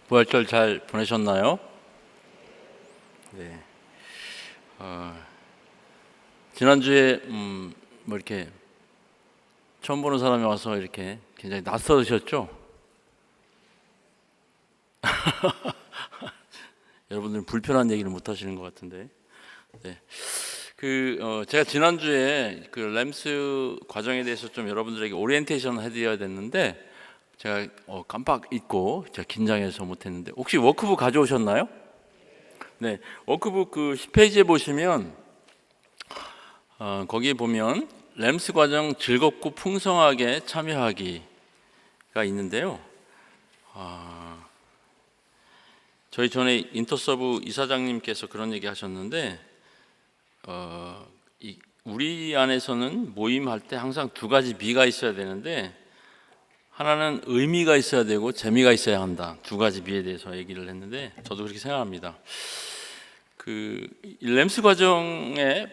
부활절 잘 보내셨나요? 네. 지난주에 뭐 이렇게 처음 보는 사람이 와서 이렇게 굉장히 낯설으셨죠? 여러분들은 불편한 얘기를 못 하시는 것 같은데. 네. 제가 지난주에 그 램스 과정에 대해서 좀 여러분들에게 오리엔테이션을 해드려야 됐는데 제가 깜빡 잊고 제가 긴장해서 못했는데, 혹시 워크북 가져오셨나요? 네, 워크북 그 10페이지에 보시면 거기에 보면 램스 과정 즐겁고 풍성하게 참여하기가 있는데요. 저희 전에 인터서브 이사장님께서 그런 얘기 하셨는데, 우리 안에서는 모임할 때 항상 두 가지 미가 있어야 되는데, 하나는 의미가 있어야 되고 재미가 있어야 한다. 두 가지 미에 대해서 얘기를 했는데 저도 그렇게 생각합니다. 이 램스 과정에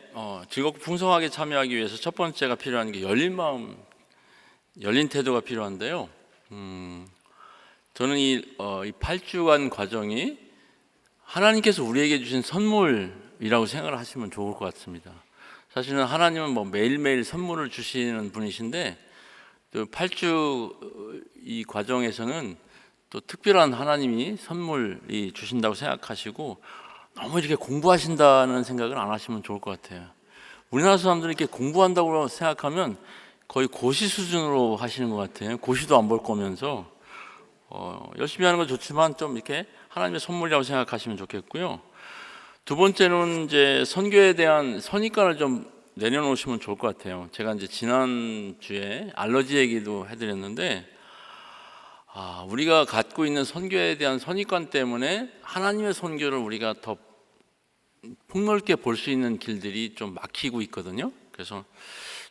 즐겁고 풍성하게 참여하기 위해서 첫 번째가 필요한 게 열린 마음, 열린 태도가 필요한데요. 저는 이 8주간 과정이 하나님께서 우리에게 주신 선물이라고 생각을 하시면 좋을 것 같습니다. 사실은 하나님은 뭐 매일매일 선물을 주시는 분이신데, 또 8주 이 과정에서는 또 특별한 하나님이 선물이 주신다고 생각하시고, 너무 이렇게 공부하신다는 생각을 안 하시면 좋을 것 같아요. 우리나라 사람들은 이렇게 공부한다고 생각하면 거의 고시 수준으로 하시는 것 같아요. 고시도 안 볼 거면서 열심히 하는 건 좋지만 좀 이렇게 하나님의 선물이라고 생각하시면 좋겠고요. 두 번째는 이제 선교에 대한 선입관을 좀 내려놓으시면 좋을 것 같아요. 제가 이제 지난주에 알러지 얘기도 해드렸는데, 우리가 갖고 있는 선교에 대한 선입관 때문에 하나님의 선교를 우리가 더 폭넓게 볼 수 있는 길들이 좀 막히고 있거든요. 그래서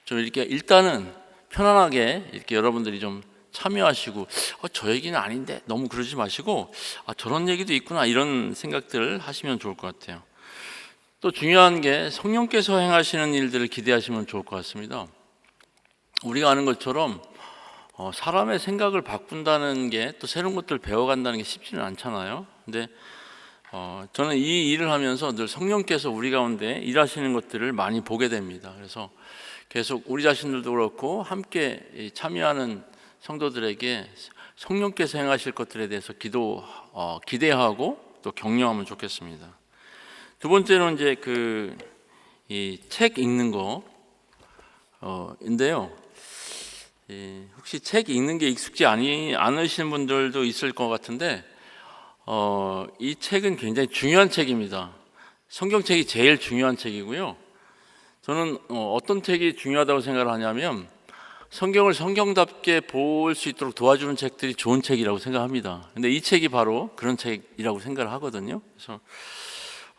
좀 이렇게 일단은 편안하게 이렇게 여러분들이 좀 참여하시고, 저 얘기는 아닌데 너무 그러지 마시고, 저런 얘기도 있구나, 이런 생각들을 하시면 좋을 것 같아요. 또 중요한 게 성령께서 행하시는 일들을 기대하시면 좋을 것 같습니다. 우리가 아는 것처럼 사람의 생각을 바꾼다는 게, 또 새로운 것들을 배워간다는 게 쉽지는 않잖아요. 근데 저는 이 일을 하면서 늘 성령께서 우리 가운데 일하시는 것들을 많이 보게 됩니다. 그래서 계속 우리 자신들도 그렇고 함께 참여하는 성도들에게 성령께서 행하실 것들에 대해서 기대하고 또 격려하면 좋겠습니다. 두 번째는 이제 이 책 읽는 거인데요. 혹시 책 읽는 게 익숙지 않으신 분들도 있을 것 같은데, 이 책은 굉장히 중요한 책입니다. 성경책이 제일 중요한 책이고요. 저는 어떤 책이 중요하다고 생각을 하냐면, 성경을 성경답게 볼 수 있도록 도와주는 책들이 좋은 책이라고 생각합니다. 근데 이 책이 바로 그런 책이라고 생각을 하거든요. 그래서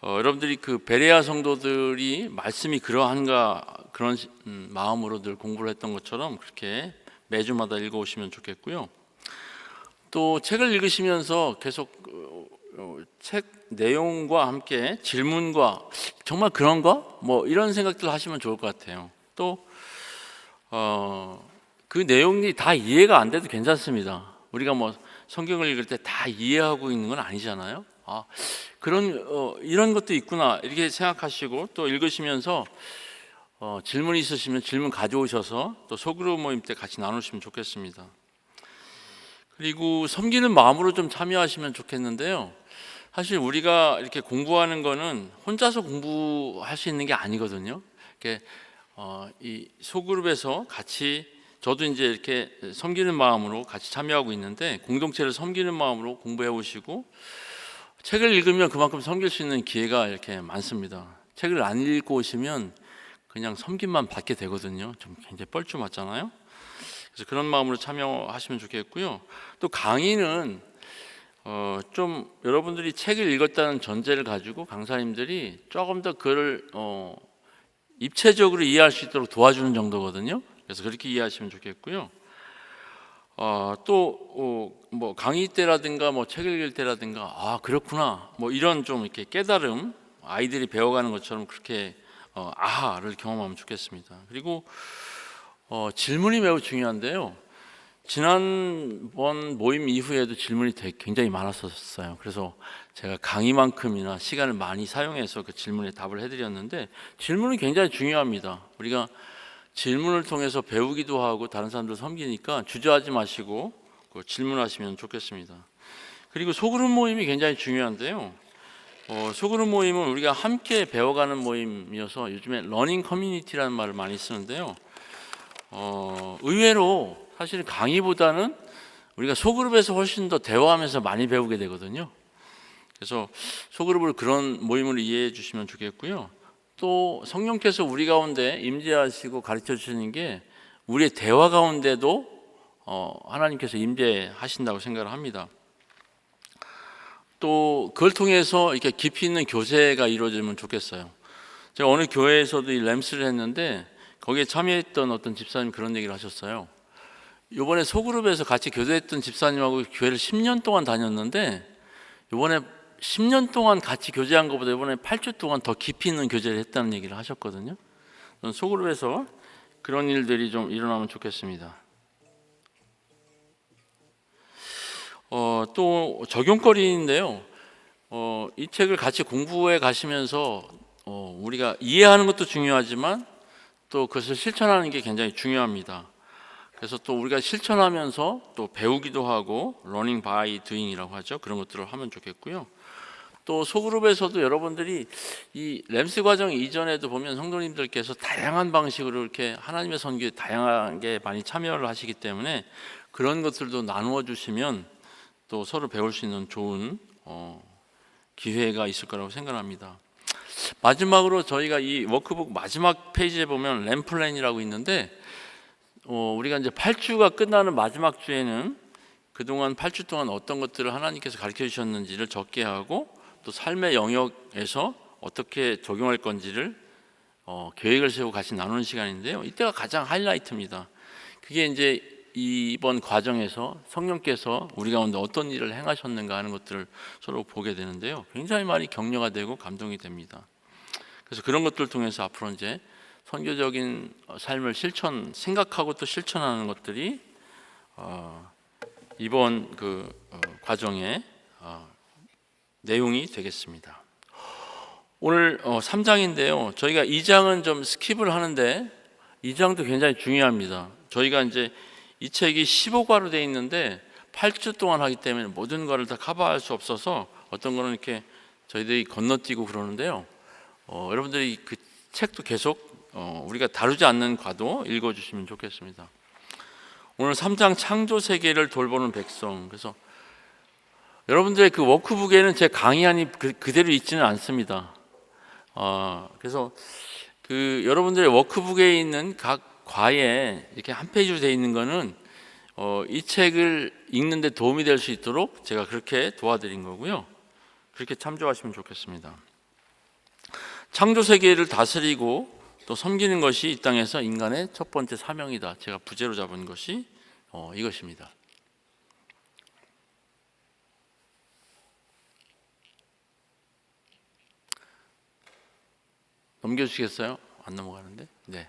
여러분들이 베레아 성도들이 말씀이 그러한가, 그런 마음으로 늘 공부를 했던 것처럼 그렇게 매주마다 읽어오시면 좋겠고요. 또 책을 읽으시면서 계속 책 내용과 함께 질문과, 정말 그런가? 뭐 이런 생각들을 하시면 좋을 것 같아요. 또 그 내용이 다 이해가 안 돼도 괜찮습니다. 우리가 뭐 성경을 읽을 때 다 이해하고 있는 건 아니잖아요. 이런 것도 있구나, 이렇게 생각하시고, 또 읽으시면서 질문이 있으시면 질문 가져오셔서 또 소그룹 모임 때 같이 나누시면 좋겠습니다. 그리고 섬기는 마음으로 좀 참여하시면 좋겠는데요. 사실 우리가 이렇게 공부하는 거는 혼자서 공부할 수 있는 게 아니거든요. 이렇게 이 소그룹에서 같이, 저도 이제 이렇게 섬기는 마음으로 같이 참여하고 있는데, 공동체를 섬기는 마음으로 공부해 오시고, 책을 읽으면 그만큼 섬길 수 있는 기회가 이렇게 많습니다. 책을 안 읽고 오시면 그냥 섬김만 받게 되거든요. 좀 굉장히 뻘쭘하잖아요. 그래서 그런 마음으로 참여하시면 좋겠고요. 또 강의는 좀 여러분들이 책을 읽었다는 전제를 가지고 강사님들이 조금 더 그걸 입체적으로 이해할 수 있도록 도와주는 정도거든요. 그래서 그렇게 이해하시면 좋겠고요. 뭐 강의 때라든가 뭐 책을 읽을 때라든가, 그렇구나, 뭐 이런 좀 이렇게 깨달음, 아이들이 배워가는 것처럼 그렇게 아하를 경험하면 좋겠습니다. 그리고 질문이 매우 중요한데요. 지난번 모임 이후에도 질문이 굉장히 많았었어요. 그래서 제가 강의만큼이나 시간을 많이 사용해서 그 질문에 답을 해드렸는데, 질문은 굉장히 중요합니다. 우리가 질문을 통해서 배우기도 하고 다른 사람들 섬기니까 주저하지 마시고 질문하시면 좋겠습니다. 그리고 소그룹 모임이 굉장히 중요한데요. 소그룹 모임은 우리가 함께 배워가는 모임이어서 요즘에 러닝 커뮤니티라는 말을 많이 쓰는데요. 의외로 사실 강의보다는 우리가 소그룹에서 훨씬 더 대화하면서 많이 배우게 되거든요. 그래서 소그룹을 그런 모임으로 이해해 주시면 좋겠고요. 또 성령께서 우리 가운데 임재하시고 가르쳐 주시는 게 우리의 대화 가운데도 하나님께서 임재하신다고 생각을 합니다. 또 그걸 통해서 이렇게 깊이 있는 교제가 이루어지면 좋겠어요. 제가 어느 교회에서도 이 램스를 했는데 거기에 참여했던 어떤 집사님 그런 얘기를 하셨어요. 이번에 소그룹에서 같이 교제했던 집사님하고 교회를 10년 동안 다녔는데 이번에 10년 동안 같이 교제한 것보다 이번에 8주 동안 더 깊이 있는 교제를 했다는 얘기를 하셨거든요. 저는 소그룹에서 그런 일들이 좀 일어나면 좋겠습니다. 또 적용거리인데요. 이 책을 같이 공부해 가시면서 우리가 이해하는 것도 중요하지만 또 그것을 실천하는 게 굉장히 중요합니다. 그래서 또 우리가 실천하면서 또 배우기도 하고 learning by doing이라고 하죠. 그런 것들을 하면 좋겠고요. 또 소그룹에서도 여러분들이 이 램스 과정 이전에도 보면 성도님들께서 다양한 방식으로 이렇게 하나님의 선교에 다양하게 많이 참여를 하시기 때문에 그런 것들도 나누어 주시면 또 서로 배울 수 있는 좋은 기회가 있을 거라고 생각합니다. 마지막으로 저희가 이 워크북 마지막 페이지에 보면 램플랜이라고 있는데 우리가 이제 8주가 끝나는 마지막 주에는 그동안 8주 동안 어떤 것들을 하나님께서 가르쳐 주셨는지를 적게 하고 또 삶의 영역에서 어떻게 적용할 건지를 계획을 세우고 같이 나누는 시간인데요. 이때가 가장 하이라이트입니다. 그게 이제 이번 과정에서 성령께서 우리 가운데 어떤 일을 행하셨는가 하는 것들을 서로 보게 되는데요. 굉장히 많이 격려가 되고 감동이 됩니다. 그래서 그런 것들을 통해서 앞으로 이제 선교적인 삶을 생각하고 또 실천하는 것들이 이번 과정의 내용이 되겠습니다. 오늘 3장인데요. 저희가 2장은 좀 스킵을 하는데 2장도 굉장히 중요합니다. 저희가 이제 이 책이 15과로 되어 있는데 8주 동안 하기 때문에 모든 거를 다 커버할 수 없어서 어떤 거는 이렇게 저희들이 건너뛰고 그러는데요. 여러분들이 그 책도 계속 우리가 다루지 않는 과도 읽어주시면 좋겠습니다. 오늘 3장 창조 세계를 돌보는 백성. 그래서 여러분들의 그 워크북에는 제 강의안이 그대로 있지는 않습니다. 그래서 그 여러분들의 워크북에 있는 각 과에 이렇게 한 페이지로 되어 있는 거는 이 책을 읽는 데 도움이 될 수 있도록 제가 그렇게 도와드린 거고요. 그렇게 참조하시면 좋겠습니다. 창조 세계를 다스리고 또 섬기는 것이 이 땅에서 인간의 첫 번째 사명이다. 제가 부제로 잡은 것이 이것입니다. 넘겨주시겠어요? 안 넘어가는데? 네.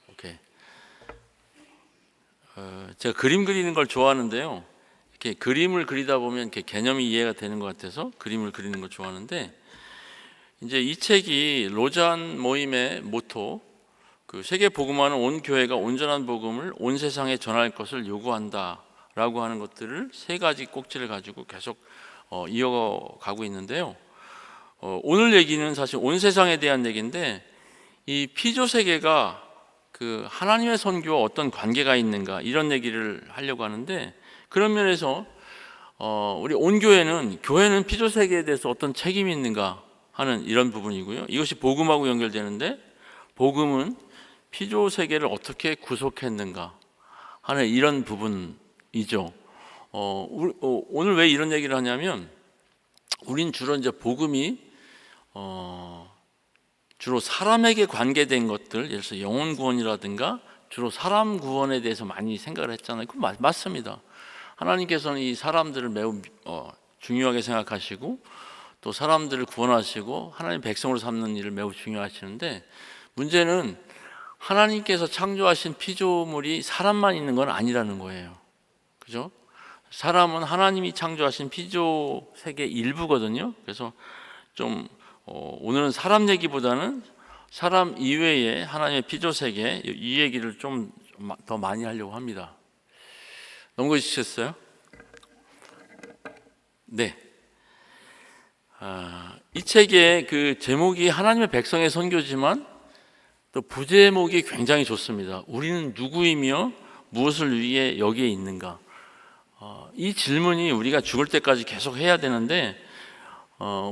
오케이. 제가 그림 그리는 걸 좋아하는데요. 이렇게 그림을 그리다 보면 이렇게 개념이 이해가 되는 것 같아서 그림을 그리는 걸 좋아하는데, 이제 이 책이 로잔 모임의 모토, 그 세계 복음화는 온 교회가 온전한 복음을 온 세상에 전할 것을 요구한다라고 하는 것들을 세 가지 꼭지를 가지고 계속 이어가고 있는데요. 오늘 얘기는 사실 온 세상에 대한 얘기인데, 이 피조 세계가 그 하나님의 선교와 어떤 관계가 있는가 이런 얘기를 하려고 하는데, 그런 면에서 우리 온 교회는 피조 세계에 대해서 어떤 책임이 있는가 하는 이런 부분이고요. 이것이 복음하고 연결되는데, 복음은 피조 세계를 어떻게 구속했는가 하는 이런 부분이죠. 오늘 왜 이런 얘기를 하냐면, 우린 주로 이제 복음이 주로 사람에게 관계된 것들, 예를 들어서 영혼 구원이라든가 주로 사람 구원에 대해서 많이 생각을 했잖아요. 그건 맞습니다. 하나님께서는 이 사람들을 매우 중요하게 생각하시고 또 사람들을 구원하시고 하나님 백성으로 삼는 일을 매우 중요하시는데, 문제는 하나님께서 창조하신 피조물이 사람만 있는 건 아니라는 거예요. 그죠? 사람은 하나님이 창조하신 피조 세계 일부거든요. 그래서 좀 오늘은 사람 얘기보다는 사람 이외의 하나님의 피조 세계 이 얘기를 좀 더 많이 하려고 합니다. 넘겨주시겠어요? 네. 이 책의 그 제목이 하나님의 백성의 선교지만 또 부제목이 굉장히 좋습니다. 우리는 누구이며 무엇을 위해 여기에 있는가? 이 질문이 우리가 죽을 때까지 계속 해야 되는데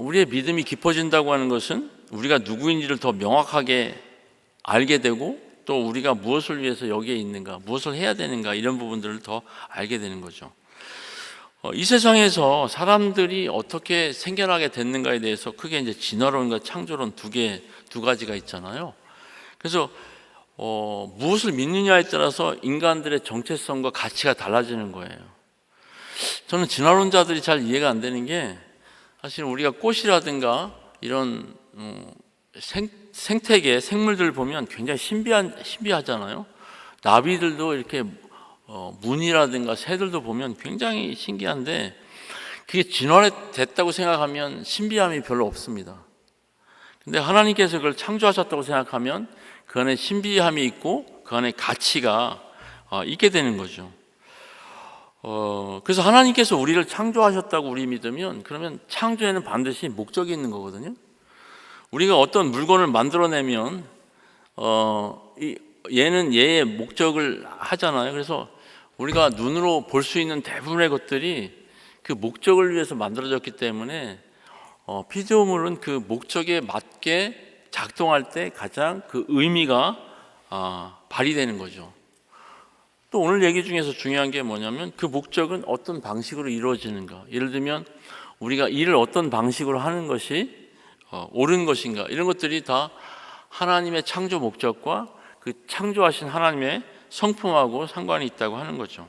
우리의 믿음이 깊어진다고 하는 것은 우리가 누구인지를 더 명확하게 알게 되고 또 우리가 무엇을 위해서 여기에 있는가, 무엇을 해야 되는가 이런 부분들을 더 알게 되는 거죠. 이 세상에서 사람들이 어떻게 생겨나게 됐는가에 대해서 크게 이제 진화론과 창조론 두 가지가 있잖아요. 그래서 무엇을 믿느냐에 따라서 인간들의 정체성과 가치가 달라지는 거예요. 저는 진화론자들이 잘 이해가 안 되는 게 사실 우리가 꽃이라든가 이런 생태계 생물들을 보면 굉장히 신비하잖아요. 나비들도 이렇게 문이라든가 새들도 보면 굉장히 신기한데 그게 진화됐다고 생각하면 신비함이 별로 없습니다. 근데 하나님께서 그걸 창조하셨다고 생각하면 그 안에 신비함이 있고 그 안에 가치가 있게 되는 거죠. 그래서 하나님께서 우리를 창조하셨다고 우리 믿으면 그러면 창조에는 반드시 목적이 있는 거거든요. 우리가 어떤 물건을 만들어내면 얘는 얘의 목적을 하잖아요. 그래서 우리가 눈으로 볼 수 있는 대부분의 것들이 그 목적을 위해서 만들어졌기 때문에 피조물은 그 목적에 맞게 작동할 때 가장 그 의미가 발휘되는 거죠. 또 오늘 얘기 중에서 중요한 게 뭐냐면 그 목적은 어떤 방식으로 이루어지는가. 예를 들면 우리가 일을 어떤 방식으로 하는 것이 옳은 것인가. 이런 것들이 다 하나님의 창조 목적과 그 창조하신 하나님의 성품하고 상관이 있다고 하는 거죠.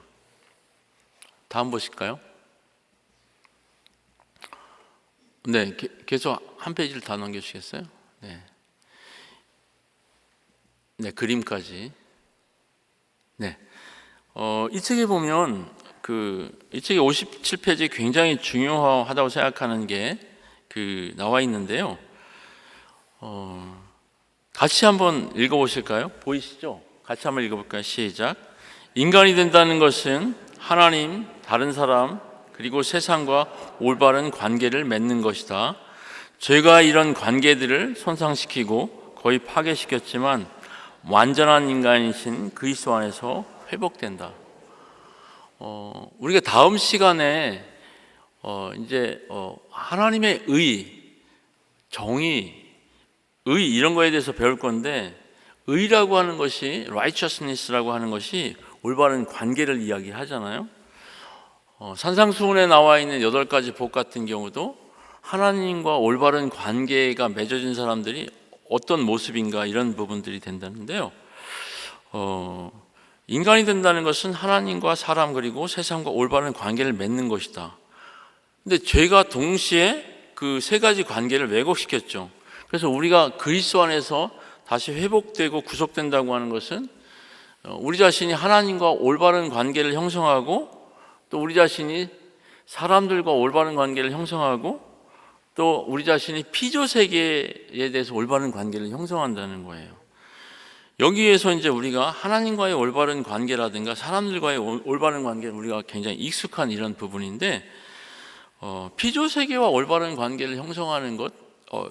다음 보실까요? 네, 계속 한 페이지를 다 넘겨주시겠어요? 네, 그림까지. 네. 이 책에 보면 이 책의 57페이지에 굉장히 중요하다고 생각하는 게 나와 있는데요. 같이 한번 읽어보실까요? 보이시죠? 같이 한번 읽어볼까요? 시작. 인간이 된다는 것은 하나님, 다른 사람, 그리고 세상과 올바른 관계를 맺는 것이다. 죄가 이런 관계들을 손상시키고 거의 파괴시켰지만 완전한 인간이신 그리스도 안에서 회복된다. 우리가 다음 시간에 이제 하나님의 의, 정의, 의 이런 거에 대해서 배울 건데 의라고 하는 것이 righteousness라고 하는 것이 올바른 관계를 이야기하잖아요. 산상수훈에 나와 있는 8가지 복 같은 경우도 하나님과 올바른 관계가 맺어진 사람들이 어떤 모습인가 이런 부분들이 된다는데요. 인간이 된다는 것은 하나님과 사람 그리고 세상과 올바른 관계를 맺는 것이다. 근데 죄가 동시에 그 3가지 관계를 왜곡시켰죠. 그래서 우리가 그리스도 안에서 다시 회복되고 구속된다고 하는 것은 우리 자신이 하나님과 올바른 관계를 형성하고 또 우리 자신이 사람들과 올바른 관계를 형성하고 또 우리 자신이 피조 세계에 대해서 올바른 관계를 형성한다는 거예요. 여기에서 이제 우리가 하나님과의 올바른 관계라든가 사람들과의 올바른 관계는 우리가 굉장히 익숙한 이런 부분인데 피조 세계와 올바른 관계를 형성하는 것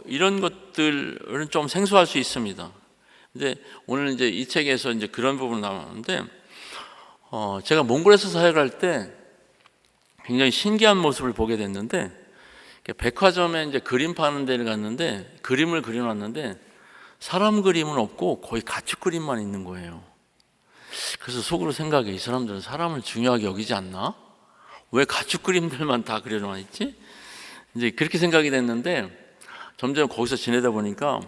이런 것들은 좀 생소할 수 있습니다. 근데 오늘 이제 이 책에서 이제 그런 부분 나오는데 제가 몽골에서 사역할 때 굉장히 신기한 모습을 보게 됐는데 백화점에 이제 그림 파는 데를 갔는데 그림을 그려놨는데 사람 그림은 없고 거의 가축 그림만 있는 거예요. 그래서 속으로 생각해, 이 사람들은 사람을 중요하게 여기지 않나? 왜 가축 그림들만 다 그려놔 있지? 이제 그렇게 생각이 됐는데 점점 거기서 지내다 보니까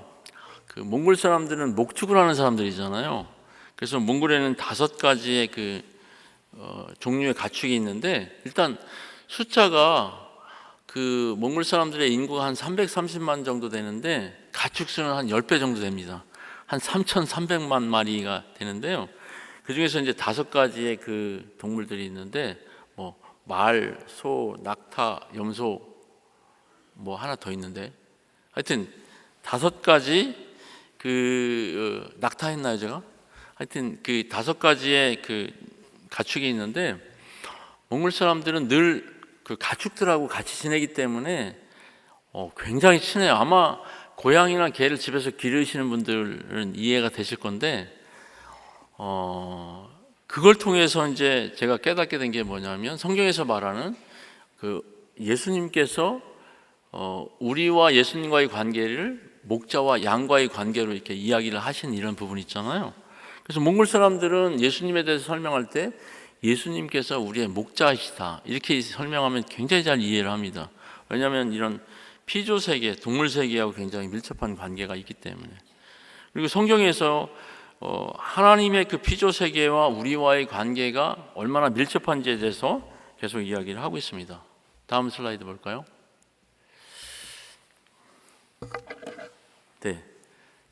그 몽골 사람들은 목축을 하는 사람들이잖아요. 그래서 몽골에는 5가지의 종류의 가축이 있는데 일단 숫자가 그 몽골 사람들의 인구가 한 330만 정도 되는데 가축 수는 한 10배 정도 됩니다. 한 3,300만 마리가 되는데요. 그 중에서 이제 5가지의 그 동물들이 있는데 뭐 말, 소, 낙타, 염소, 뭐 하나 더 있는데 하여튼 5가지 그 낙타 했나요 제가? 하여튼 그 5가지의 그 가축이 있는데 몽골 사람들은 늘 그 가축들하고 같이 지내기 때문에 굉장히 친해요. 아마 고양이나 개를 집에서 기르시는 분들은 이해가 되실 건데 그걸 통해서 이제 제가 깨닫게 된 게 뭐냐면 성경에서 말하는 그 예수님께서 우리와 예수님과의 관계를 목자와 양과의 관계로 이렇게 이야기를 하신 이런 부분이 있잖아요. 그래서 몽골 사람들은 예수님에 대해서 설명할 때 예수님께서 우리의 목자이시다 이렇게 설명하면 굉장히 잘 이해를 합니다. 왜냐하면 이런 피조 세계, 동물 세계하고 굉장히 밀접한 관계가 있기 때문에. 그리고 성경에서 하나님의 그 피조 세계와 우리와의 관계가 얼마나 밀접한지에 대해서 계속 이야기를 하고 있습니다. 다음 슬라이드 볼까요? 네,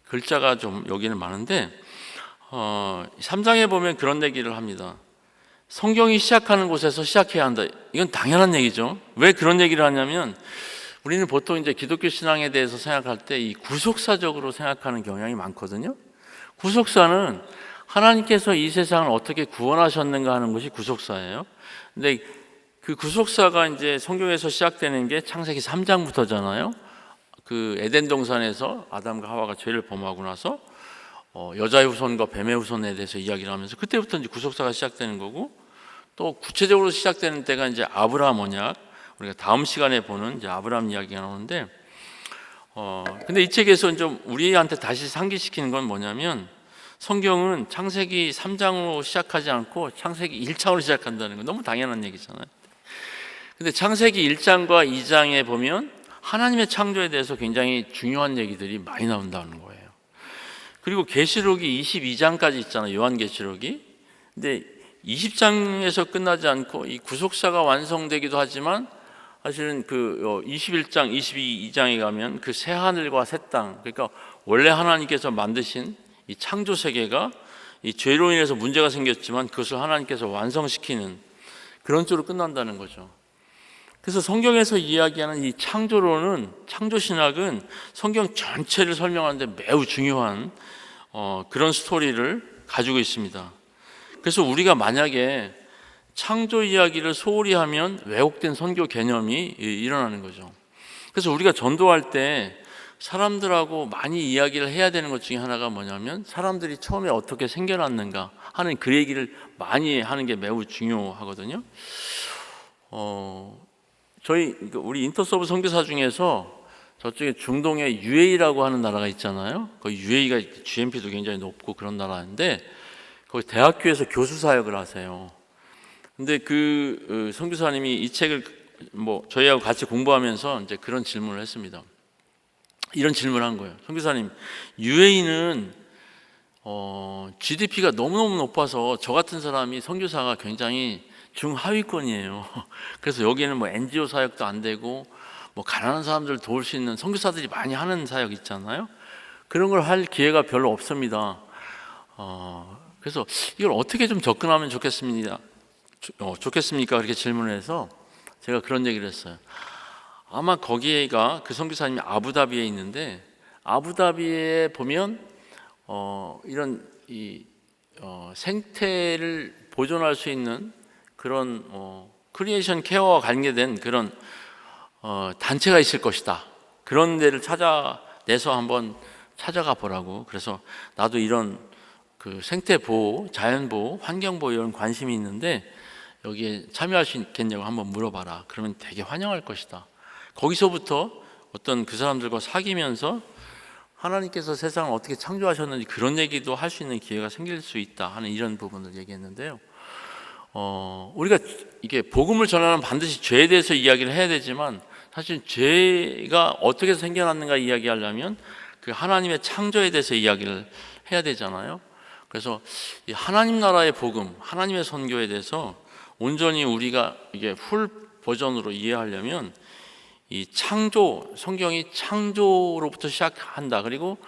글자가 좀 여기는 많은데 3장에 보면 그런 얘기를 합니다. 성경이 시작하는 곳에서 시작해야 한다. 이건 당연한 얘기죠. 왜 그런 얘기를 하냐면 우리는 보통 이제 기독교 신앙에 대해서 생각할 때 이 구속사적으로 생각하는 경향이 많거든요. 구속사는 하나님께서 이 세상을 어떻게 구원하셨는가 하는 것이 구속사예요. 근데 그 구속사가 이제 성경에서 시작되는 게 창세기 3장부터잖아요. 그 에덴 동산에서 아담과 하와가 죄를 범하고 나서 여자의 후손과 뱀의 후손에 대해서 이야기를 하면서 그때부터 이제 구속사가 시작되는 거고 또 구체적으로 시작되는 때가 이제 아브라함 언약 우리가 다음 시간에 보는 이제 아브라함 이야기가 나오는데 근데 이 책에서 좀 우리한테 다시 상기시키는 건 뭐냐면 성경은 창세기 3장으로 시작하지 않고 창세기 1장으로 시작한다는 건 너무 당연한 얘기잖아요. 근데 창세기 1장과 2장에 보면 하나님의 창조에 대해서 굉장히 중요한 얘기들이 많이 나온다는 거예요. 그리고 계시록이 22장까지 있잖아요. 요한계시록이. 근데 20장에서 끝나지 않고 이 구속사가 완성되기도 하지만 사실은 그 21장, 22장에 가면 그 새 하늘과 새 땅, 그러니까 원래 하나님께서 만드신 이 창조 세계가 이 죄로 인해서 문제가 생겼지만 그것을 하나님께서 완성시키는 그런 쪽으로 끝난다는 거죠. 그래서 성경에서 이야기하는 이 창조론은, 창조 신학은 성경 전체를 설명하는데 매우 중요한 그런 스토리를 가지고 있습니다. 그래서 우리가 만약에 창조 이야기를 소홀히 하면 왜곡된 선교 개념이 일어나는 거죠. 그래서 우리가 전도할 때 사람들하고 많이 이야기를 해야 되는 것 중에 하나가 뭐냐면 사람들이 처음에 어떻게 생겨났는가 하는 그 얘기를 많이 하는 게 매우 중요하거든요. 우리 인터서브 선교사 중에서 저쪽에 중동에 UAE라고 하는 나라가 있잖아요. 그 UAE가 GNP도 굉장히 높고 그런 나라인데 거기 대학교에서 교수 사역을 하세요. 근데 그 선교사님이 이 책을 뭐 저희하고 같이 공부하면서 이제 그런 질문을 했습니다. 이런 질문을 한 거예요. 선교사님, UAE는 GDP가 너무너무 높아서 저 같은 사람이 선교사가 굉장히 중하위권이에요. 그래서 여기는 뭐 NGO 사역도 안 되고 뭐 가난한 사람들을 도울 수 있는 선교사들이 많이 하는 사역 있잖아요. 그런 걸 할 기회가 별로 없습니다. 그래서 이걸 어떻게 좀 접근하면 좋겠습니까? 그렇게 질문을 해서 제가 그런 얘기를 했어요. 아마 거기가 그 선교사님이 아부다비에 있는데 아부다비에 보면 이런 생태를 보존할 수 있는 그런 크리에이션 케어와 관계된 그런 단체가 있을 것이다. 그런 데를 찾아내서 한번 찾아가 보라고. 그래서 나도 이런 그 생태 보호, 자연 보호, 환경 보호 이런 관심이 있는데 여기에 참여할 수 있겠냐고 한번 물어봐라. 그러면 되게 환영할 것이다. 거기서부터 어떤 그 사람들과 사귀면서 하나님께서 세상을 어떻게 창조하셨는지 그런 얘기도 할 수 있는 기회가 생길 수 있다 하는 이런 부분을 얘기했는데요. 우리가 이게 복음을 전하면 반드시 죄에 대해서 이야기를 해야 되지만 사실 죄가 어떻게 생겨났는가 이야기하려면 그 하나님의 창조에 대해서 이야기를 해야 되잖아요. 그래서 이 하나님 나라의 복음, 하나님의 선교에 대해서 온전히 우리가 이게 풀 버전으로 이해하려면 이 창조, 성경이 창조로부터 시작한다. 그리고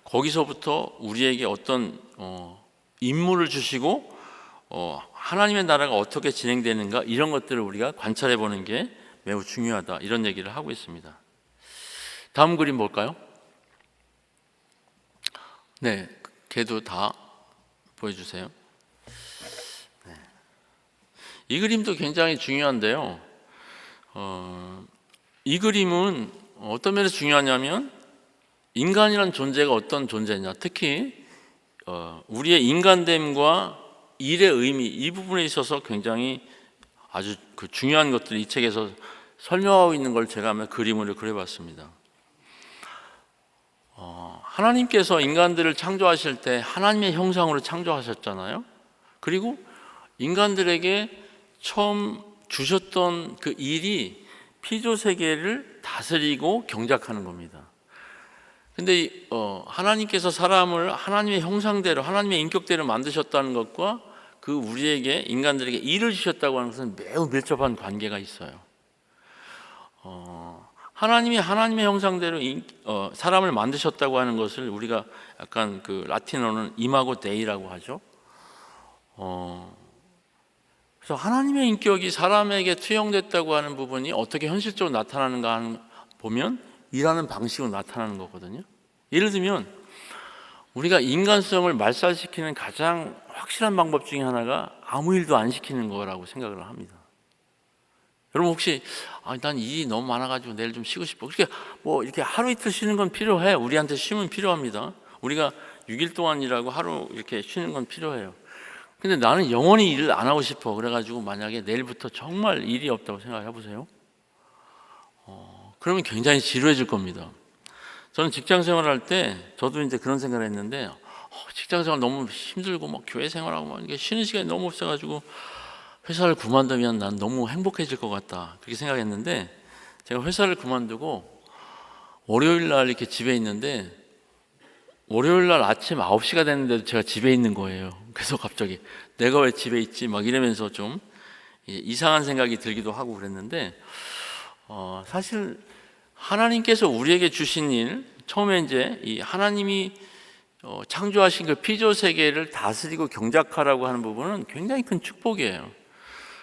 거기서부터 우리에게 어떤 임무를 주시고 하나님의 나라가 어떻게 진행되는가, 이런 것들을 우리가 관찰해 보는 게 매우 중요하다, 이런 얘기를 하고 있습니다. 다음 그림 볼까요? 네, 걔도 다 보여주세요. 네. 이 그림도 굉장히 중요한데요. 이 그림은 어떤 면에서 중요하냐면, 인간이라는 존재가 어떤 존재냐, 특히 우리의 인간됨과 일의 의미, 이 부분에 있어서 굉장히 아주 중요한 것들이 이 책에서 설명하고 있는 걸 제가 한번 그림으로 그려봤습니다. 하나님께서 인간들을 창조하실 때 하나님의 형상으로 창조하셨잖아요. 그리고 인간들에게 처음 주셨던 그 일이 피조 세계를 다스리고 경작하는 겁니다. 근데 하나님께서 사람을 하나님의 형상대로, 하나님의 인격대로 만드셨다는 것과 그 우리에게, 인간들에게 일을 주셨다고 하는 것은 매우 밀접한 관계가 있어요. 하나님이 하나님의 형상대로 사람을 만드셨다고 하는 것을 우리가 약간 그 라틴어는 이마고 데이라고 하죠. 그래서 하나님의 인격이 사람에게 투영됐다고 하는 부분이 어떻게 현실적으로 나타나는가 보면 일하는 방식으로 나타나는 거거든요. 예를 들면 우리가 인간성을 말살시키는 가장 확실한 방법 중에 하나가 아무 일도 안 시키는 거라고 생각을 합니다. 여러분 혹시 난 일이 너무 많아가지고 내일 좀 쉬고 싶어, 그렇게 뭐 이렇게 하루 이틀 쉬는 건 필요해. 우리한테 쉼은 필요합니다. 우리가 6일 동안 일하고 하루 이렇게 쉬는 건 필요해요. 근데 나는 영원히 일을 안 하고 싶어. 그래가지고 만약에 내일부터 정말 일이 없다고 생각해 보세요. 그러면 굉장히 지루해질 겁니다. 저는 직장 생활할 때 저도 이제 그런 생각을 했는데, 직장 생활 너무 힘들고 막 교회 생활하고 막 이게 쉬는 시간이 너무 없어가지고 회사를 그만두면 난 너무 행복해질 것 같다, 그렇게 생각했는데, 제가 회사를 그만두고 월요일 날 이렇게 집에 있는데 월요일 날 아침 9시가 됐는데도 제가 집에 있는 거예요. 그래서 갑자기 내가 왜 집에 있지 막 이러면서 좀 이상한 생각이 들기도 하고 그랬는데, 사실 하나님께서 우리에게 주신 일, 처음에 이제 이 하나님이 창조하신 그 피조 세계를 다스리고 경작하라고 하는 부분은 굉장히 큰 축복이에요.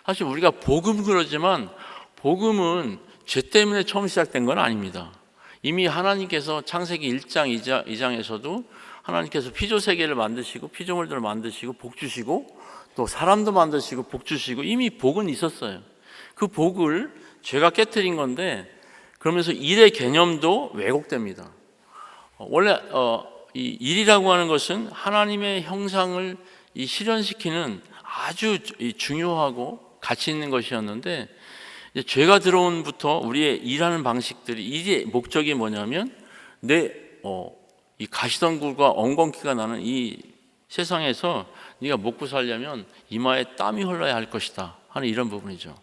사실 우리가 복음 그러지만 복음은 죄 때문에 처음 시작된 건 아닙니다. 이미 하나님께서 창세기 1장 2장에서도 하나님께서 피조 세계를 만드시고 피조물들을 만드시고 복 주시고 또 사람도 만드시고 복 주시고, 이미 복은 있었어요. 그 복을 죄가 깨트린 건데, 그러면서 일의 개념도 왜곡됩니다. 원래 이 일이라고 하는 것은 하나님의 형상을 실현시키는 아주 중요하고 가치 있는 것이었는데, 이제 죄가 들어온부터 우리의 일하는 방식들이, 일의 목적이 뭐냐면 이 가시덤불과 엉겅퀴가 나는 이 세상에서 네가 먹고 살려면 이마에 땀이 흘러야 할 것이다 하는 이런 부분이죠.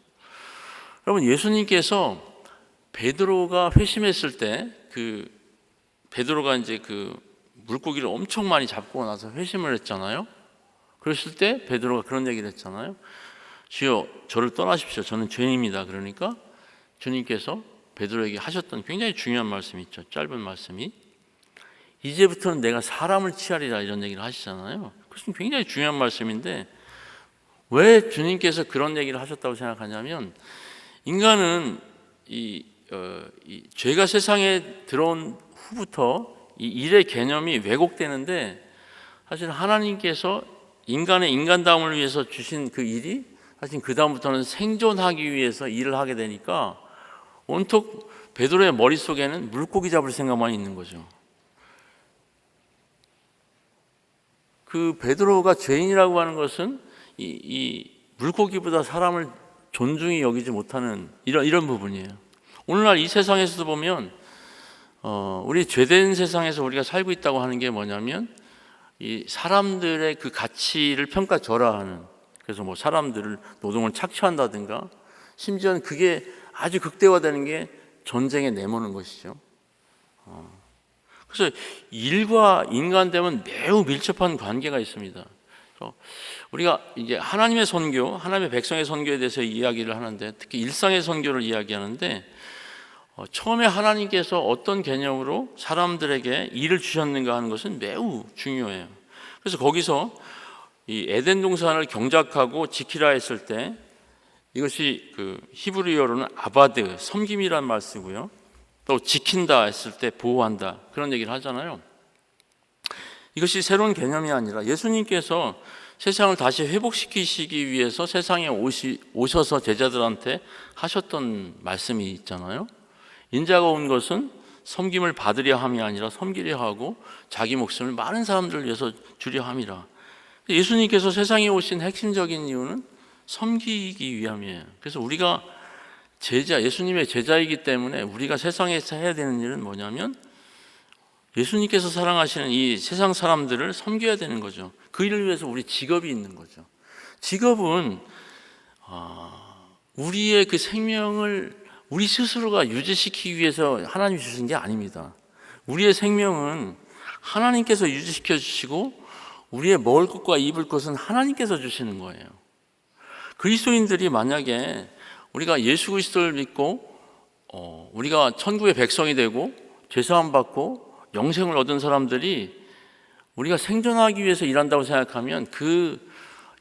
여러분, 예수님께서 베드로가 회심했을 때, 그 베드로가 이제 그 물고기를 엄청 많이 잡고 나서 회심을 했잖아요. 그랬을 때 베드로가 그런 얘기를 했잖아요. 주여, 저를 떠나십시오. 저는 죄인입니다. 그러니까 주님께서 베드로에게 하셨던 굉장히 중요한 말씀이 있죠. 짧은 말씀이, 이제부터는 내가 사람을 취하리라, 이런 얘기를 하시잖아요. 그것은 굉장히 중요한 말씀인데, 왜 주님께서 그런 얘기를 하셨다고 생각하냐면, 인간은 이 죄가 세상에 들어온 후부터 이 일의 개념이 왜곡되는데, 사실 하나님께서 인간의 인간다움을 위해서 주신 그 일이 사실 그 다음부터는 생존하기 위해서 일을 하게 되니까 온통 베드로의 머릿속에는 물고기 잡을 생각만 있는 거죠. 그 베드로가 죄인이라고 하는 것은 이 물고기보다 사람을 존중히 여기지 못하는 이런 부분이에요. 오늘날 이 세상에서도 보면 우리 죄된 세상에서 우리가 살고 있다고 하는 게 뭐냐면, 이 사람들의 그 가치를 평가절하하는, 그래서 뭐 사람들을 노동을 착취한다든가, 심지어는 그게 아주 극대화되는 게 전쟁에 내모는 것이죠. 그래서 일과 인간됨은 매우 밀접한 관계가 있습니다. 그래서 우리가 이제 하나님의 선교, 하나님의 백성의 선교에 대해서 이야기를 하는데, 특히 일상의 선교를 이야기하는데, 처음에 하나님께서 어떤 개념으로 사람들에게 일을 주셨는가 하는 것은 매우 중요해요. 그래서 거기서 이 에덴 동산을 경작하고 지키라 했을 때 이것이 그 히브리어로는 아바드, 섬김이란 말 쓰고요. 또 지킨다 했을 때 보호한다, 그런 얘기를 하잖아요. 이것이 새로운 개념이 아니라 예수님께서 세상을 다시 회복시키시기 위해서 세상에 오셔서 제자들한테 하셨던 말씀이 있잖아요. 인자가 온 것은 섬김을 받으려 함이 아니라 섬기려 하고 자기 목숨을 많은 사람들을 위해서 주려 함이라. 예수님께서 세상에 오신 핵심적인 이유는 섬기기 위함이에요. 그래서 우리가 예수님의 제자이기 때문에 우리가 세상에서 해야 되는 일은 뭐냐면 예수님께서 사랑하시는 이 세상 사람들을 섬겨야 되는 거죠. 그 일을 위해서 우리 직업이 있는 거죠. 직업은 우리의 그 생명을 우리 스스로가 유지시키기 위해서 하나님이 주신 게 아닙니다. 우리의 생명은 하나님께서 유지시켜 주시고 우리의 먹을 것과 입을 것은 하나님께서 주시는 거예요. 그리스도인들이 만약에 우리가 예수 그리스도를 믿고 우리가 천국의 백성이 되고 죄사함 받고 영생을 얻은 사람들이 우리가 생존하기 위해서 일한다고 생각하면 그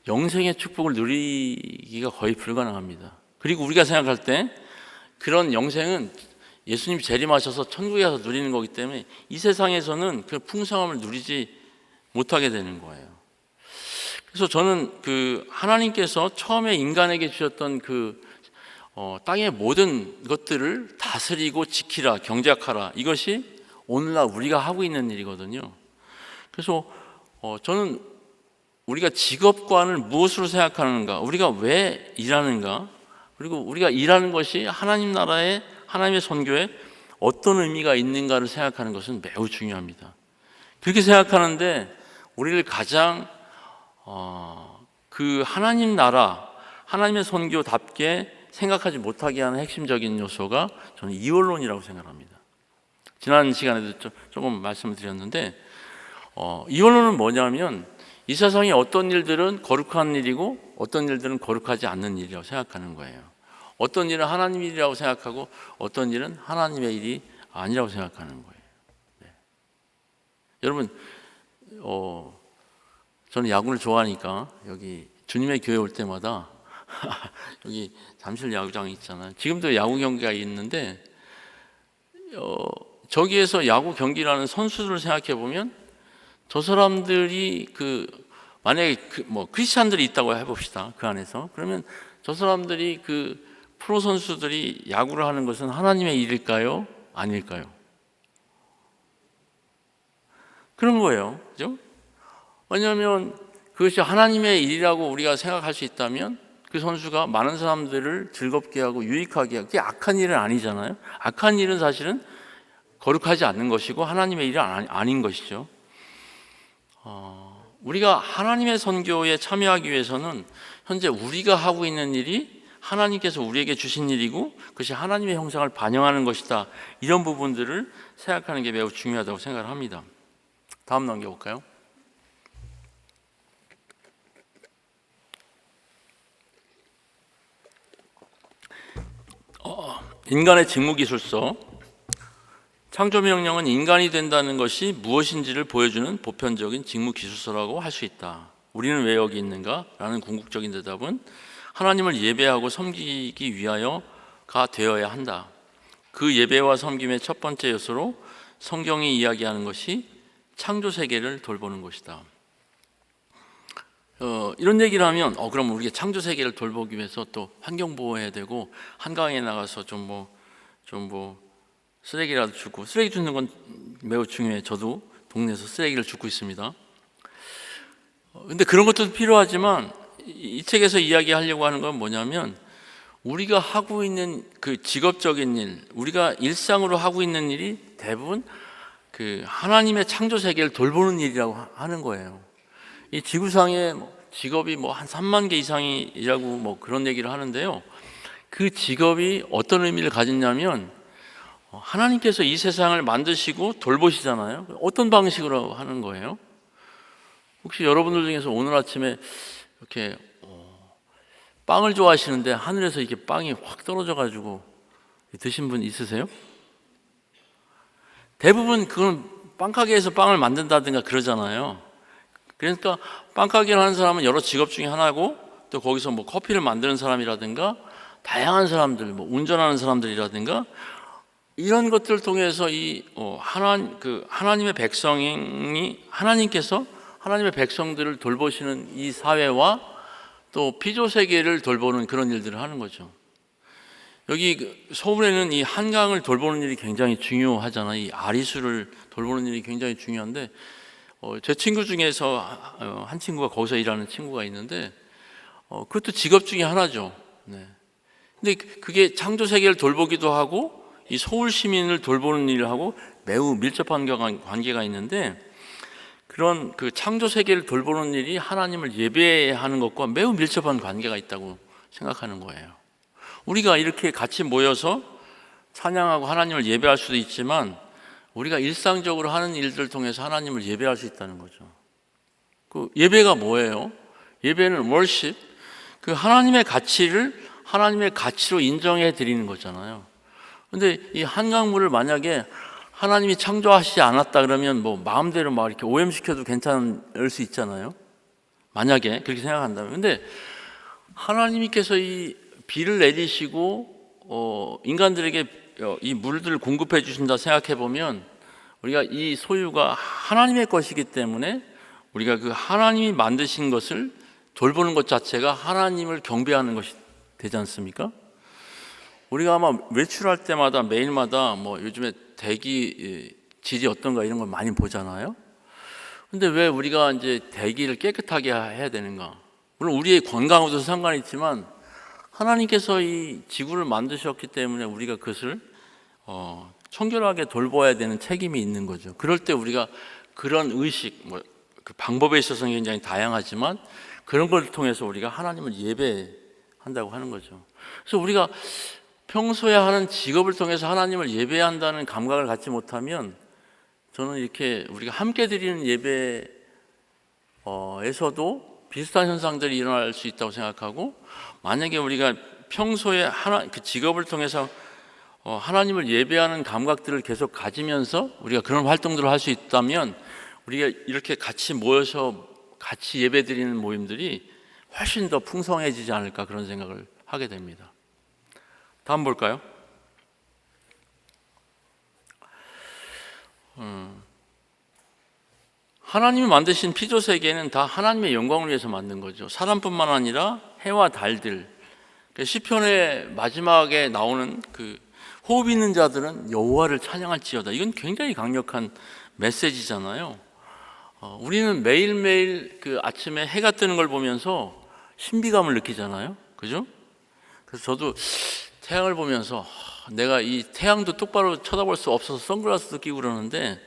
영생의 축복을 누리기가 거의 불가능합니다. 그리고 우리가 생각할 때 그런 영생은 예수님이 재림하셔서 천국에 가서 누리는 거기 때문에 이 세상에서는 그 풍성함을 누리지 못하게 되는 거예요. 그래서 저는 그 하나님께서 처음에 인간에게 주셨던 그 땅의 모든 것들을 다스리고 지키라, 경작하라, 이것이 오늘날 우리가 하고 있는 일이거든요. 그래서 저는 우리가 직업관을 무엇으로 생각하는가, 우리가 왜 일하는가, 그리고 우리가 일하는 것이 하나님 나라의 하나님의 선교에 어떤 의미가 있는가를 생각하는 것은 매우 중요합니다. 그렇게 생각하는데 우리를 가장 그 하나님 나라, 하나님의 선교답게 생각하지 못하게 하는 핵심적인 요소가 저는 이원론이라고 생각합니다. 지난 시간에도 조금 말씀을 드렸는데 이원론은 뭐냐면 이 세상에 어떤 일들은 거룩한 일이고 어떤 일들은 거룩하지 않는 일이라고 생각하는 거예요. 어떤 일은 하나님 일이라고 생각하고 어떤 일은 하나님의 일이 아니라고 생각하는 거예요. 네. 여러분 저는 야구를 좋아하니까 여기 주님의 교회 올 때마다 여기 잠실 야구장이 있잖아요. 지금도 야구 경기가 있는데 저기에서 야구 경기라는 선수들을 생각해 보면 저 사람들이 만약에 크리스찬들이 있다고 해봅시다. 그 안에서 그러면 저 사람들이 그 프로 선수들이 야구를 하는 것은 하나님의 일일까요? 아닐까요? 그런 거예요. 그죠? 왜냐하면 그것이 하나님의 일이라고 우리가 생각할 수 있다면 그 선수가 많은 사람들을 즐겁게 하고 유익하게 하고, 그게 악한 일은 아니잖아요. 악한 일은 사실은 거룩하지 않는 것이고 하나님의 일이 아닌 것이죠. 우리가 하나님의 선교에 참여하기 위해서는 현재 우리가 하고 있는 일이 하나님께서 우리에게 주신 일이고 그것이 하나님의 형상을 반영하는 것이다, 이런 부분들을 생각하는 게 매우 중요하다고 생각을 합니다. 다음 넘겨볼까요? 인간의 직무기술서. 창조명령은 인간이 된다는 것이 무엇인지를 보여주는 보편적인 직무기술서라고 할 수 있다. 우리는 왜 여기 있는가? 라는 궁극적인 대답은 하나님을 예배하고 섬기기 위하여가 되어야 한다. 그 예배와 섬김의 첫 번째 요소로 성경이 이야기하는 것이 창조세계를 돌보는 것이다. 이런 얘기를 하면 그럼 우리가 창조세계를 돌보기 위해서 또 환경보호해야 되고 한강에 나가서 좀 쓰레기라도 줍고, 쓰레기 줍는 건 매우 중요해요. 저도 동네에서 쓰레기를 줍고 있습니다. 근데 그런 것도 필요하지만 이 책에서 이야기하려고 하는 건 뭐냐면 우리가 하고 있는 그 직업적인 일, 우리가 일상으로 하고 있는 일이 대부분 그 하나님의 창조 세계를 돌보는 일이라고 하는 거예요. 이 지구상에 직업이 한 3만 개 이상이라고 그런 얘기를 하는데요. 그 직업이 어떤 의미를 가졌냐면 하나님께서 이 세상을 만드시고 돌보시잖아요. 어떤 방식으로 하는 거예요? 혹시 여러분들 중에서 오늘 아침에 이렇게 빵을 좋아하시는데 하늘에서 이렇게 빵이 확 떨어져 가지고 드신 분 있으세요? 대부분 그건 빵가게에서 빵을 만든다든가 그러잖아요. 그러니까 빵가게를 하는 사람은 여러 직업 중에 하나고, 또 거기서 뭐 커피를 만드는 사람이라든가 다양한 사람들, 뭐 운전하는 사람들이라든가 이런 것들을 통해서 하나님의 백성이 하나님께서 하나님의 백성들을 돌보시는 이 사회와 또 피조 세계를 돌보는 그런 일들을 하는 거죠. 여기 서울에는 이 한강을 돌보는 일이 굉장히 중요하잖아요. 이 아리수를 돌보는 일이 굉장히 중요한데, 제 친구 중에서 한 친구가 거기서 일하는 친구가 있는데, 그것도 직업 중에 하나죠. 네. 근데 그게 창조 세계를 돌보기도 하고 이 서울 시민을 돌보는 일을 하고 매우 밀접한 관계가 있는데, 그런 그 창조 세계를 돌보는 일이 하나님을 예배하는 것과 매우 밀접한 관계가 있다고 생각하는 거예요. 우리가 이렇게 같이 모여서 찬양하고 하나님을 예배할 수도 있지만, 우리가 일상적으로 하는 일들을 통해서 하나님을 예배할 수 있다는 거죠. 그 예배가 뭐예요? 예배는 worship, 그 하나님의 가치를 하나님의 가치로 인정해 드리는 거잖아요. 근데 이 한강물을 만약에 하나님이 창조하시지 않았다 그러면 뭐 마음대로 막 이렇게 오염시켜도 괜찮을 수 있잖아요. 만약에 그렇게 생각한다면. 근데 하나님께서 이 비를 내리시고 인간들에게 이 물들을 공급해 주신다 생각해 보면, 우리가 이 소유가 하나님의 것이기 때문에 우리가 그 하나님이 만드신 것을 돌보는 것 자체가 하나님을 경배하는 것이 되지 않습니까? 우리가 아마 외출할 때마다 매일마다 뭐 요즘에 대기 질이 어떤가 이런 걸 많이 보잖아요. 근데 왜 우리가 이제 대기를 깨끗하게 해야 되는가? 물론 우리의 건강하고도 상관이 있지만 하나님께서 이 지구를 만드셨기 때문에 우리가 그것을 청결하게 돌봐야 되는 책임이 있는 거죠. 그럴 때 우리가 그런 의식, 그 방법에 있어서는 굉장히 다양하지만 그런 걸 통해서 우리가 하나님을 예배한다고 하는 거죠. 그래서 우리가 평소에 하는 직업을 통해서 하나님을 예배한다는 감각을 갖지 못하면, 저는 이렇게 우리가 함께 드리는 예배에서도 비슷한 현상들이 일어날 수 있다고 생각하고, 만약에 우리가 평소에 그 직업을 통해서 하나님을 예배하는 감각들을 계속 가지면서 우리가 그런 활동들을 할 수 있다면, 우리가 이렇게 같이 모여서 같이 예배 드리는 모임들이 훨씬 더 풍성해지지 않을까, 그런 생각을 하게 됩니다. 다음 볼까요? 하나님이 만드신 피조 세계는 다 하나님의 영광을 위해서 만든 거죠. 사람뿐만 아니라 해와 달들. 시편의 마지막에 나오는 그 호흡 있는 자들은 여호와를 찬양할지어다. 이건 굉장히 강력한 메시지잖아요. 우리는 매일매일 그 아침에 해가 뜨는 걸 보면서 신비감을 느끼잖아요. 그죠? 그래서 저도 태양을 보면서 내가 이 태양도 똑바로 쳐다볼 수 없어서 선글라스도 끼고 그러는데,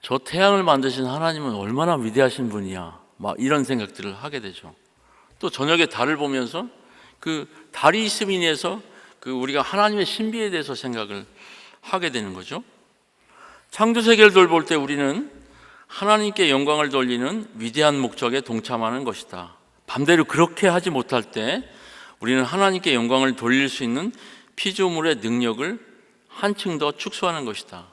저 태양을 만드신 하나님은 얼마나 위대하신 분이야, 막 이런 생각들을 하게 되죠. 또 저녁에 달을 보면서 그 달이 있음에 인해서 그 우리가 하나님의 신비에 대해서 생각을 하게 되는 거죠. 창조 세계를 돌볼 때 우리는 하나님께 영광을 돌리는 위대한 목적에 동참하는 것이다. 반대로 그렇게 하지 못할 때 우리는 하나님께 영광을 돌릴 수 있는 피조물의 능력을 한층 더 축소하는 것이다.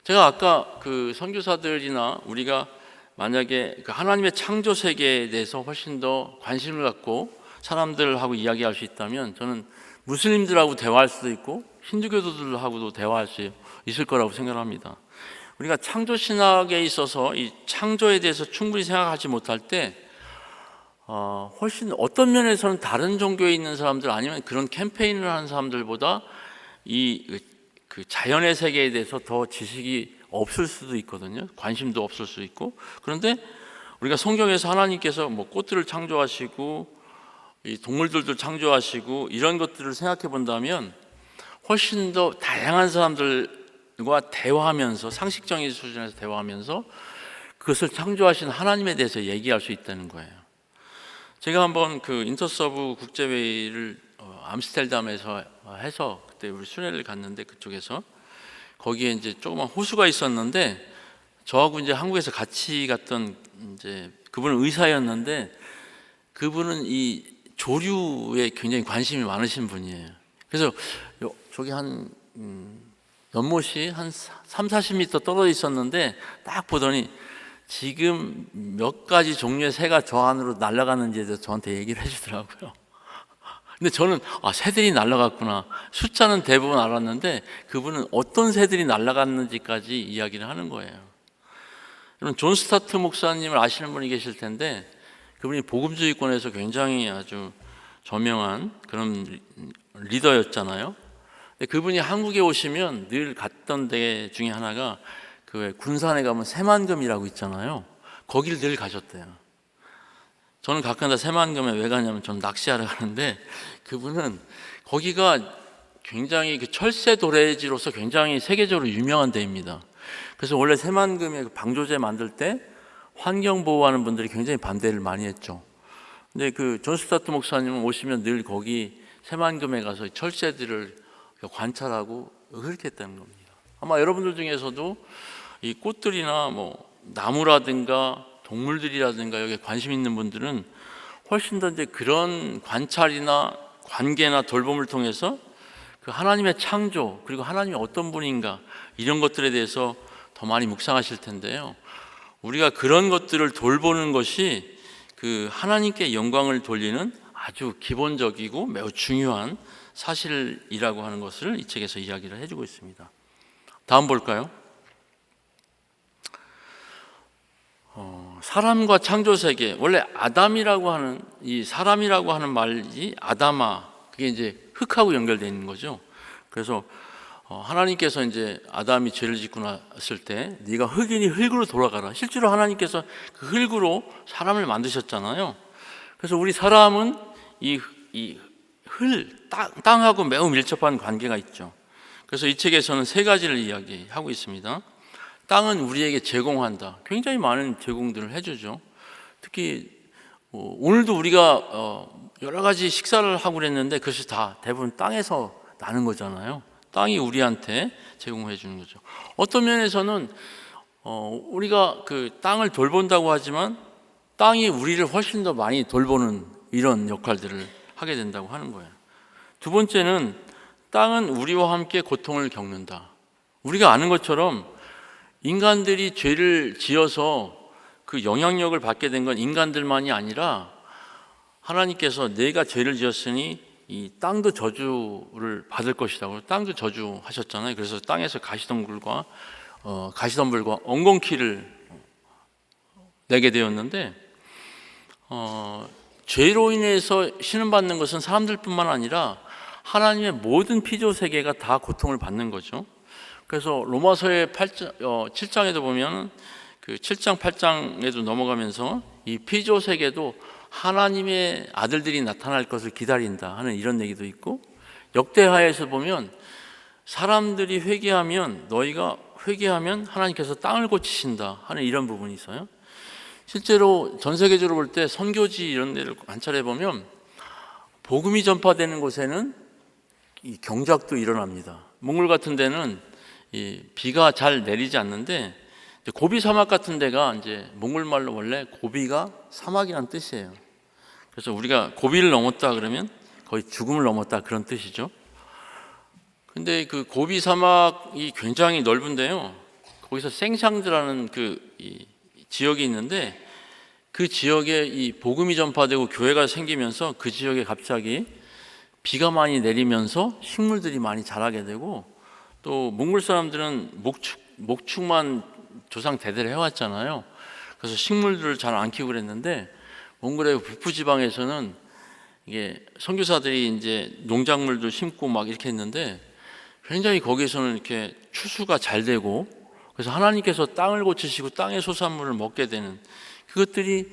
제가 아까 그 선교사들이나 우리가 만약에 그 하나님의 창조 세계에 대해서 훨씬 더 관심을 갖고 사람들하고 이야기할 수 있다면, 저는 무슬림들하고 대화할 수도 있고 힌두교도들하고도 대화할 수 있을 거라고 생각합니다. 우리가 창조 신학에 있어서 이 창조에 대해서 충분히 생각하지 못할 때 훨씬 어떤 면에서는 다른 종교에 있는 사람들, 아니면 그런 캠페인을 하는 사람들보다 그 자연의 세계에 대해서 더 지식이 없을 수도 있거든요. 관심도 없을 수 있고. 그런데 우리가 성경에서 하나님께서 뭐 꽃들을 창조하시고 이 동물들도 창조하시고 이런 것들을 생각해 본다면, 훨씬 더 다양한 사람들과 대화하면서, 상식적인 수준에서 대화하면서 그것을 창조하신 하나님에 대해서 얘기할 수 있다는 거예요. 제가 한번 그 인터서브 국제회의를 암스테르담에서 해서 그때 우리 순회를 갔는데, 그쪽에서 거기에 이제 조그만 호수가 있었는데, 저하고 이제 한국에서 같이 갔던 이제 그분은 의사였는데, 그분은 이 조류에 굉장히 관심이 많으신 분이에요. 그래서 저기 한 연못이 한 3, 40m 떨어져 있었는데 딱 보더니 지금 몇 가지 종류의 새가 저 안으로 날아가는지에 대해서 저한테 얘기를 해주더라고요. 근데 저는 새들이 날아갔구나. 숫자는 대부분 알았는데 그분은 어떤 새들이 날아갔는지까지 이야기를 하는 거예요. 여러분, 존 스타트 목사님을 아시는 분이 계실 텐데 그분이 복음주의권에서 굉장히 아주 저명한 그런 리더였잖아요. 근데 그분이 한국에 오시면 늘 갔던 데 중에 하나가 그 군산에 가면 새만금이라고 있잖아요. 거길 늘 가셨대요. 저는 가끔가다 새만금에 왜 가냐면 저는 낚시하러 가는데 그분은 거기가 굉장히 그 철새 도래지로서 굉장히 세계적으로 유명한 데입니다. 그래서 원래 새만금에 방조제 만들 때 환경 보호하는 분들이 굉장히 반대를 많이 했죠. 근데 그 존 스타트 목사님은 오시면 늘 거기 새만금에 가서 철새들을 관찰하고 그렇게 했다는 겁니다. 아마 여러분들 중에서도 이 꽃들이나 뭐 나무라든가 동물들이라든가 여기에 관심 있는 분들은 훨씬 더 이제 그런 관찰이나 관계나 돌봄을 통해서 그 하나님의 창조 그리고 하나님이 어떤 분인가 이런 것들에 대해서 더 많이 묵상하실 텐데요. 우리가 그런 것들을 돌보는 것이 그 하나님께 영광을 돌리는 아주 기본적이고 매우 중요한 사실이라고 하는 것을 이 책에서 이야기를 해주고 있습니다. 다음 볼까요? 사람과 창조 세계, 원래 아담이라고 하는 이 사람이라고 하는 말이 아담아, 그게 이제 흙하고 연결되어 있는 거죠. 그래서 하나님께서 이제 아담이 죄를 짓고 났을 때 네가 흙이니 흙으로 돌아가라. 실제로 하나님께서 그 흙으로 사람을 만드셨잖아요. 그래서 우리 사람은 이 땅하고 매우 밀접한 관계가 있죠. 그래서 이 책에서는 세 가지를 이야기하고 있습니다. 땅은 우리에게 제공한다. 굉장히 많은 제공들을 해주죠. 특히 오늘도 우리가 여러 가지 식사를 하고 그랬는데 그것이 다 대부분 땅에서 나는 거잖아요. 땅이 우리한테 제공해 주는 거죠. 어떤 면에서는 우리가 그 땅을 돌본다고 하지만 땅이 우리를 훨씬 더 많이 돌보는 이런 역할들을 하게 된다고 하는 거예요. 두 번째는 땅은 우리와 함께 고통을 겪는다. 우리가 아는 것처럼 인간들이 죄를 지어서 그 영향력을 받게 된 건 인간들만이 아니라 하나님께서 내가 죄를 지었으니 이 땅도 저주를 받을 것이라고 땅도 저주하셨잖아요. 그래서 땅에서 가시덤불과 엉겅퀴를 내게 되었는데 죄로 인해서 신음받는 것은 사람들뿐만 아니라 하나님의 모든 피조 세계가 다 고통을 받는 거죠. 그래서 로마서의 7장에도 보면 그 7장 8장에도 넘어가면서 이 피조 세계도 하나님의 아들들이 나타날 것을 기다린다 하는 이런 얘기도 있고, 역대하에서 보면 사람들이 너희가 회개하면 하나님께서 땅을 고치신다 하는 이런 부분이 있어요. 실제로 전 세계적으로 볼 때 선교지 이런 데를 관찰해 보면 복음이 전파되는 곳에는 이 경작도 일어납니다. 몽골 같은 데는 이 비가 잘 내리지 않는데 고비 사막 같은 데가 이제 몽골 말로 원래 고비가 사막이란 뜻이에요. 그래서 우리가 고비를 넘었다 그러면 거의 죽음을 넘었다 그런 뜻이죠. 근데 그 고비 사막이 굉장히 넓은데요. 거기서 생샹드라는 이 지역이 있는데 그 지역에 이 복음이 전파되고 교회가 생기면서 그 지역에 갑자기 비가 많이 내리면서 식물들이 많이 자라게 되고, 또 몽골 사람들은 목축만 조상 대대로 해왔잖아요. 그래서 식물들을 잘 안 키우고 그랬는데 몽골의 북부 지방에서는 이게 선교사들이 이제 농작물도 심고 막 이렇게 했는데 굉장히 거기에서는 이렇게 추수가 잘 되고, 그래서 하나님께서 땅을 고치시고 땅의 소산물을 먹게 되는 그것들이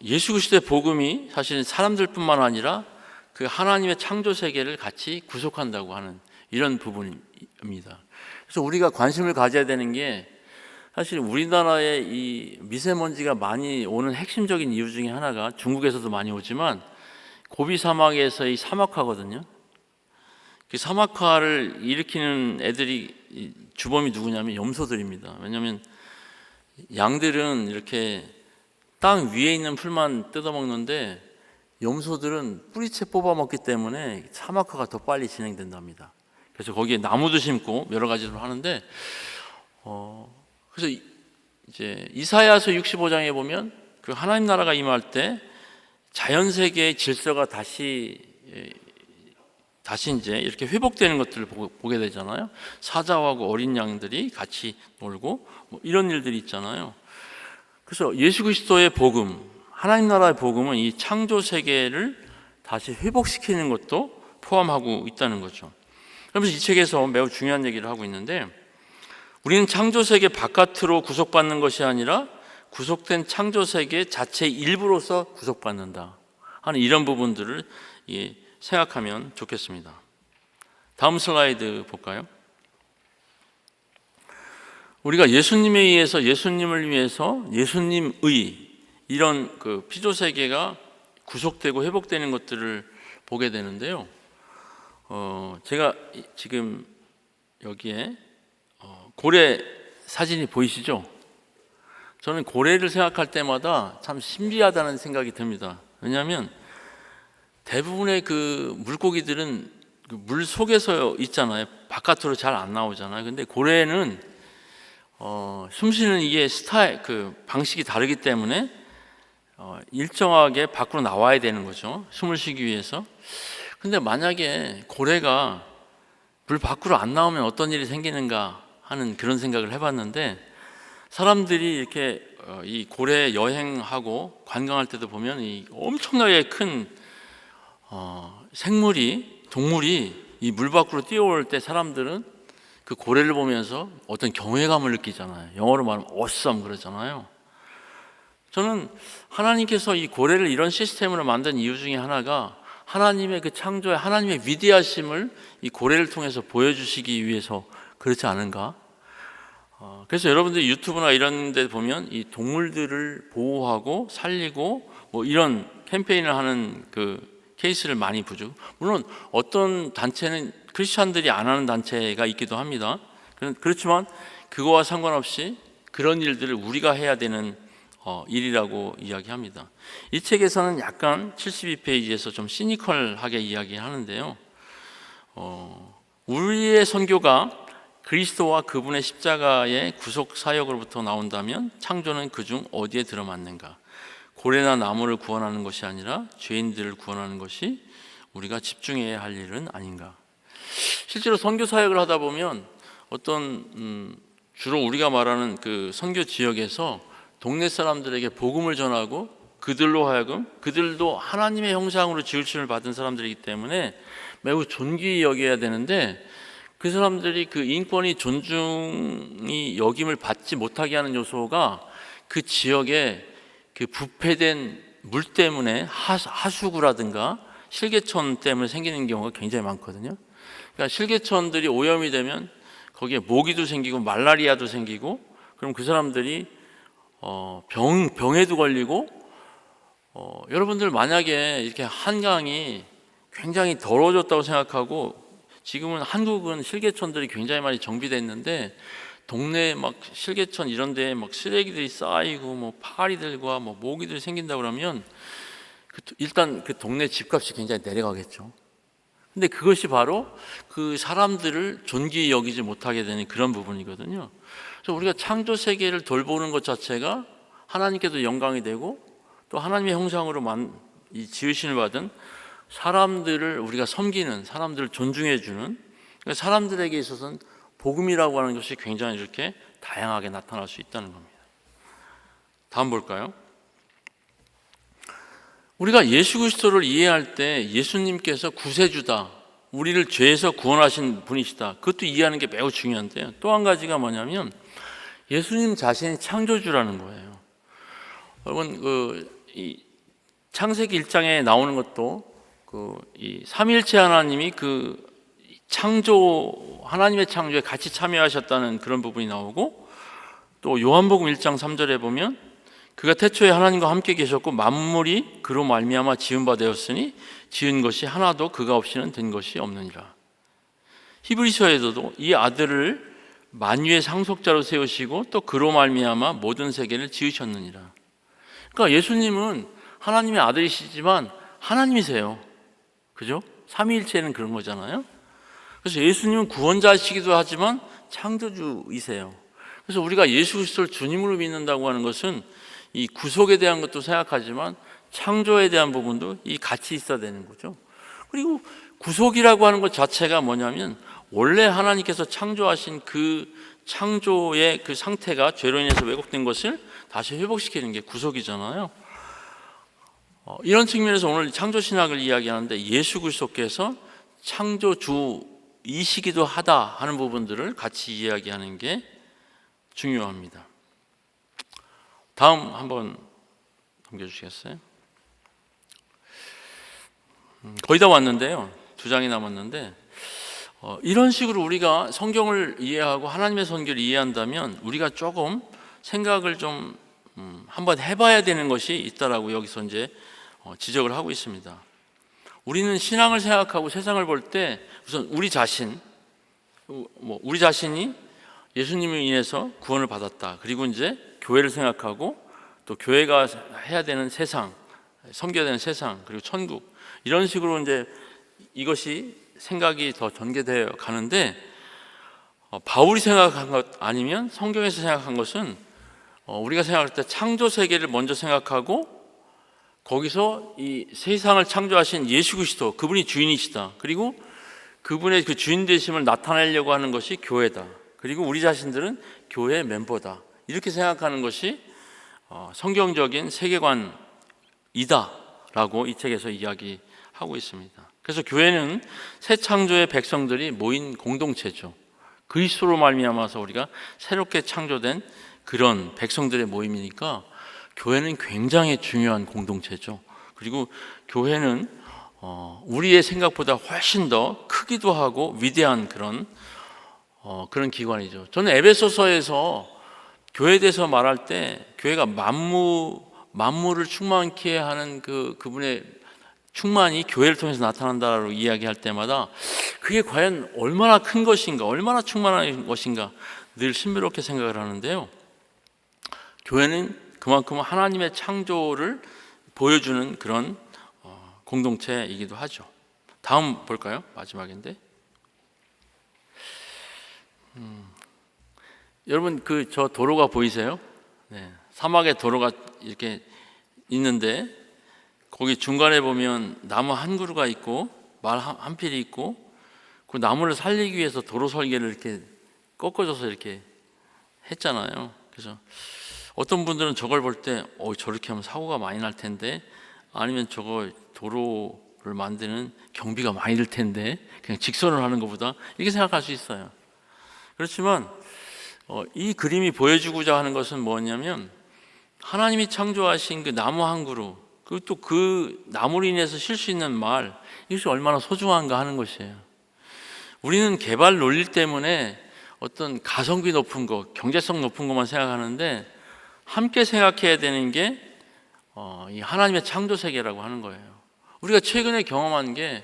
예수 그리스도의 복음이 사실 사람들뿐만 아니라 그 하나님의 창조 세계를 같이 구속한다고 하는 이런 부분입니다. 그래서 우리가 관심을 가져야 되는 게 사실 우리나라에 이 미세먼지가 많이 오는 핵심적인 이유 중에 하나가 중국에서도 많이 오지만 고비 사막에서의 사막화거든요. 그 사막화를 일으키는 애들이 주범이 누구냐면 염소들입니다. 왜냐하면 양들은 이렇게 땅 위에 있는 풀만 뜯어먹는데 염소들은 뿌리채 뽑아 먹기 때문에 사막화가 더 빨리 진행된답니다. 그래서 거기에 나무도 심고 여러 가지를 하는데, 그래서 이제 이사야서 65장에 보면 그 하나님 나라가 임할 때 자연 세계의 질서가 다시 이제 이렇게 회복되는 것들을 보게 되잖아요. 사자하고 어린 양들이 같이 놀고 뭐 이런 일들이 있잖아요. 그래서 예수 그리스도의 복음, 하나님 나라의 복음은 이 창조 세계를 다시 회복시키는 것도 포함하고 있다는 거죠. 그러면서 이 책에서 매우 중요한 얘기를 하고 있는데, 우리는 창조 세계 바깥으로 구속받는 것이 아니라 구속된 창조 세계 자체의 일부로서 구속받는다 하는 이런 부분들을 생각하면 좋겠습니다. 다음 슬라이드 볼까요? 우리가 예수님에 의해서, 예수님을 위해서, 예수님의 이런 그 피조 세계가 구속되고 회복되는 것들을 보게 되는데요. 제가 지금 여기에 고래 사진이 보이시죠? 저는 고래를 생각할 때마다 참 신비하다는 생각이 듭니다. 왜냐하면 대부분의 그 물고기들은 그 물 속에서 있잖아요. 바깥으로 잘 안 나오잖아요. 근데 고래는 숨쉬는 이게 그 방식이 다르기 때문에 일정하게 밖으로 나와야 되는 거죠. 숨을 쉬기 위해서. 근데 만약에 고래가 물 밖으로 안 나오면 어떤 일이 생기는가 하는 그런 생각을 해봤는데, 사람들이 이렇게 이 고래 여행하고 관광할 때도 보면 이 엄청나게 큰 동물이 이 물 밖으로 뛰어올 때 사람들은 그 고래를 보면서 어떤 경외감을 느끼잖아요. 영어로 말하면 awesome 그러잖아요. 저는 하나님께서 이 고래를 이런 시스템으로 만든 이유 중에 하나가 하나님의 그 창조의 하나님의 위대하심을 이 고래를 통해서 보여주시기 위해서 그렇지 않은가? 그래서 여러분들 유튜브나 이런 데 보면 이 동물들을 보호하고 살리고 뭐 이런 캠페인을 하는 그 케이스를 많이 보죠. 물론 어떤 단체는 크리스찬들이 안 하는 단체가 있기도 합니다. 그렇지만 그거와 상관없이 그런 일들을 우리가 해야 되는 일이라고 이야기합니다. 이 책에서는 약간 72페이지에서 좀 시니컬하게 이야기하는데요. 우리의 선교가 그리스도와 그분의 십자가의 구속 사역으로부터 나온다면 창조는 그중 어디에 들어맞는가? 고래나 나무를 구원하는 것이 아니라 죄인들을 구원하는 것이 우리가 집중해야 할 일은 아닌가? 실제로 선교 사역을 하다 보면 어떤 주로 우리가 말하는 그 선교 지역에서 동네 사람들에게 복음을 전하고 그들로 하여금 그들도 하나님의 형상으로 지으심을 받은 사람들이기 때문에 매우 존귀히 여겨야 되는데, 그 사람들이 그 인권이 존중이 여김을 받지 못하게 하는 요소가 그 지역에 그 부패된 물 때문에 하수구라든가 실개천 때문에 생기는 경우가 굉장히 많거든요. 그러니까 실개천들이 오염이 되면 거기에 모기도 생기고 말라리아도 생기고, 그럼 그 사람들이 병에도 걸리고, 여러분들 만약에 이렇게 한강이 굉장히 더러워졌다고 생각하고, 지금은 한국은 실개천들이 굉장히 많이 정비되어 있는데 동네에 막 실개천 이런 데에 막 쓰레기들이 쌓이고 뭐 파리들과 뭐 모기들이 생긴다 그러면 일단 그 동네 집값이 굉장히 내려가겠죠. 근데 그것이 바로 그 사람들을 존귀히 여기지 못하게 되는 그런 부분이거든요. 그래서 우리가 창조 세계를 돌보는 것 자체가 하나님께도 영광이 되고, 또 하나님의 형상으로 이 지으심을 받은 사람들을 우리가 섬기는, 사람들을 존중해주는, 그러니까 사람들에게 있어서는 복음이라고 하는 것이 굉장히 이렇게 다양하게 나타날 수 있다는 겁니다. 다음 볼까요? 우리가 예수 그리스도를 이해할 때 예수님께서 구세주다, 우리를 죄에서 구원하신 분이시다, 그것도 이해하는 게 매우 중요한데요. 또 한 가지가 뭐냐면 예수님 자신이 창조주라는 거예요. 여러분 이 창세기 1장에 나오는 것도 이 삼위일체 하나님이 하나님의 창조에 같이 참여하셨다는 그런 부분이 나오고, 또 요한복음 1장 3절에 보면 그가 태초에 하나님과 함께 계셨고 만물이 그로 말미암아 지은 바 되었으니 지은 것이 하나도 그가 없이는 된 것이 없느니라. 히브리서에서도 이 아들을 만유의 상속자로 세우시고 또 그로 말미암아 모든 세계를 지으셨느니라. 그러니까 예수님은 하나님의 아들이시지만 하나님이세요. 그죠? 삼위일체는 그런 거잖아요. 그래서 예수님은 구원자이시기도 하지만 창조주이세요. 그래서 우리가 예수 그리스도를 주님으로 믿는다고 하는 것은 이 구속에 대한 것도 생각하지만 창조에 대한 부분도 이 같이 있어야 되는 거죠. 그리고 구속이라고 하는 것 자체가 뭐냐면 원래 하나님께서 창조하신 그 창조의 그 상태가 죄로 인해서 왜곡된 것을 다시 회복시키는 게 구속이잖아요. 이런 측면에서 오늘 창조신학을 이야기하는데 예수 그리스도께서 창조주이시기도 하다 하는 부분들을 같이 이야기하는 게 중요합니다. 다음 한번 넘겨주시겠어요? 거의 다 왔는데요. 2장이 남았는데 이런 식으로 우리가 성경을 이해하고 하나님의 선교를 이해한다면 우리가 조금 생각을 좀 한번 해봐야 되는 것이 있다라고 여기서 이제 지적을 하고 있습니다. 우리는 신앙을 생각하고 세상을 볼 때 우선 우리 자신이 예수님을 인해서 구원을 받았다. 그리고 이제 교회를 생각하고 또 교회가 해야 되는 세상, 섬겨야 되는 세상, 그리고 천국 이런 식으로 이제 이것이 생각이 더 전개되어 가는데 바울이 생각한 것 아니면 성경에서 생각한 것은 우리가 생각할 때 창조 세계를 먼저 생각하고 거기서 이 세상을 창조하신 예수 그리스도 그분이 주인이시다. 그리고 그분의 그 주인 되심을 나타내려고 하는 것이 교회다. 그리고 우리 자신들은 교회의 멤버다. 이렇게 생각하는 것이 성경적인 세계관이다라고 이 책에서 이야기하고 있습니다. 그래서 교회는 새 창조의 백성들이 모인 공동체죠. 그리스도로 말미암아서 우리가 새롭게 창조된 그런 백성들의 모임이니까 교회는 굉장히 중요한 공동체죠. 그리고 교회는 우리의 생각보다 훨씬 더 크기도 하고 위대한 그런 기관이죠. 저는 에베소서에서 교회에 대해서 말할 때 교회가 만물을 충만케 하는 그분의 충만이 교회를 통해서 나타난다라고 이야기할 때마다 그게 과연 얼마나 큰 것인가, 얼마나 충만한 것인가 늘 신비롭게 생각을 하는데요. 교회는 그만큼 하나님의 창조를 보여주는 그런 공동체이기도 하죠. 다음 볼까요? 마지막인데 여러분 저 도로가 보이세요? 네, 사막에 도로가 이렇게 있는데 거기 중간에 보면 나무 한 그루가 있고 말 한 필이 있고 그 나무를 살리기 위해서 도로 설계를 이렇게 꺾어줘서 이렇게 했잖아요. 그래서 어떤 분들은 저걸 볼 때 저렇게 하면 사고가 많이 날 텐데 아니면 저거 도로를 만드는 경비가 많이 들 텐데 그냥 직선을 하는 것보다 이렇게 생각할 수 있어요. 그렇지만 이 그림이 보여주고자 하는 것은 뭐냐면 하나님이 창조하신 그 나무 한 그루 그리고 또 그 나무로 인해서 쉴 수 있는 말 이것이 얼마나 소중한가 하는 것이에요. 우리는 개발 논리 때문에 어떤 가성비 높은 거, 경제성 높은 것만 생각하는데 함께 생각해야 되는 게 이 하나님의 창조 세계라고 하는 거예요. 우리가 최근에 경험한 게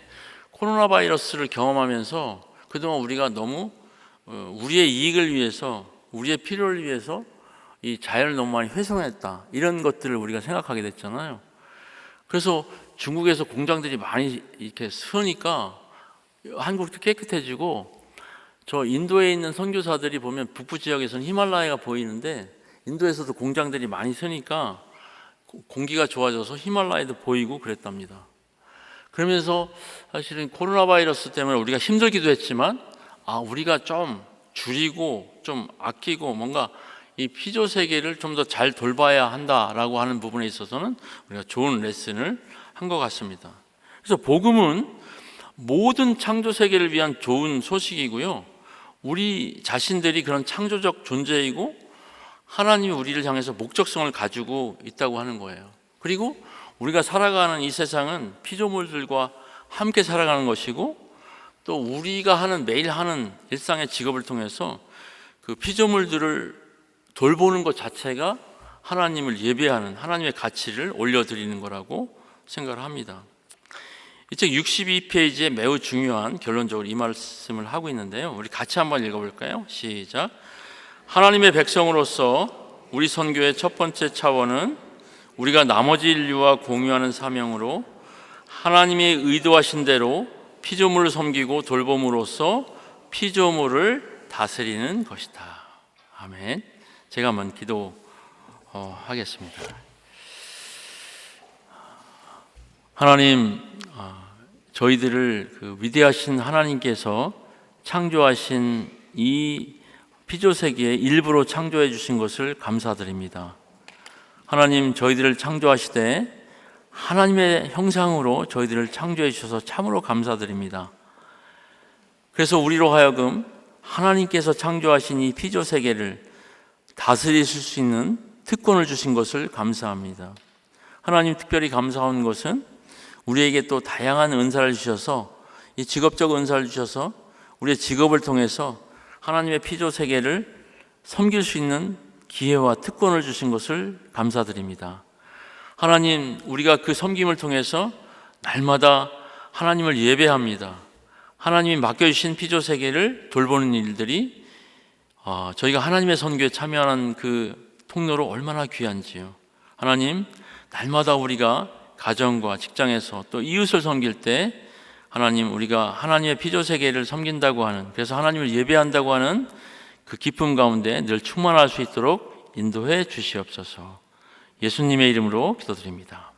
코로나 바이러스를 경험하면서 그동안 우리가 너무 우리의 이익을 위해서 우리의 필요를 위해서 이 자연을 너무 많이 훼손했다 이런 것들을 우리가 생각하게 됐잖아요. 그래서 중국에서 공장들이 많이 이렇게 서니까 한국도 깨끗해지고 저 인도에 있는 선교사들이 보면 북부 지역에서는 히말라야가 보이는데 인도에서도 공장들이 많이 서니까 공기가 좋아져서 히말라야도 보이고 그랬답니다. 그러면서 사실은 코로나 바이러스 때문에 우리가 힘들기도 했지만 우리가 좀 줄이고 좀 아끼고 뭔가 이 피조 세계를 좀 더 잘 돌봐야 한다라고 하는 부분에 있어서는 우리가 좋은 레슨을 한 것 같습니다. 그래서 복음은 모든 창조 세계를 위한 좋은 소식이고요. 우리 자신들이 그런 창조적 존재이고 하나님이 우리를 향해서 목적성을 가지고 있다고 하는 거예요. 그리고 우리가 살아가는 이 세상은 피조물들과 함께 살아가는 것이고 또 우리가 매일 하는 일상의 직업을 통해서 그 피조물들을 돌보는 것 자체가 하나님을 예배하는 하나님의 가치를 올려드리는 거라고 생각을 합니다. 이 책 62페이지에 매우 중요한 결론적으로 이 말씀을 하고 있는데요. 우리 같이 한번 읽어볼까요? 시작. 하나님의 백성으로서 우리 선교의 첫 번째 차원은 우리가 나머지 인류와 공유하는 사명으로 하나님이 의도하신 대로 피조물을 섬기고 돌봄으로써 피조물을 다스리는 것이다. 아멘. 제가 한번 기도하겠습니다. 하나님, 저희들을 그 위대하신 하나님께서 창조하신 이 피조세계의 일부로 창조해 주신 것을 감사드립니다. 하나님, 저희들을 창조하시되 하나님의 형상으로 저희들을 창조해 주셔서 참으로 감사드립니다. 그래서 우리로 하여금 하나님께서 창조하신 이 피조세계를 다스리실 수 있는 특권을 주신 것을 감사합니다. 하나님, 특별히 감사한 것은 우리에게 또 다양한 은사를 주셔서, 이 직업적 은사를 주셔서 우리의 직업을 통해서 하나님의 피조세계를 섬길 수 있는 기회와 특권을 주신 것을 감사드립니다. 하나님, 우리가 그 섬김을 통해서 날마다 하나님을 예배합니다. 하나님이 맡겨주신 피조세계를 돌보는 일들이 저희가 하나님의 선교에 참여하는 그 통로로 얼마나 귀한지요. 하나님, 날마다 우리가 가정과 직장에서 또 이웃을 섬길 때 하나님, 우리가 하나님의 피조세계를 섬긴다고 하는, 그래서 하나님을 예배한다고 하는 그 기쁨 가운데 늘 충만할 수 있도록 인도해 주시옵소서. 예수님의 이름으로 기도드립니다.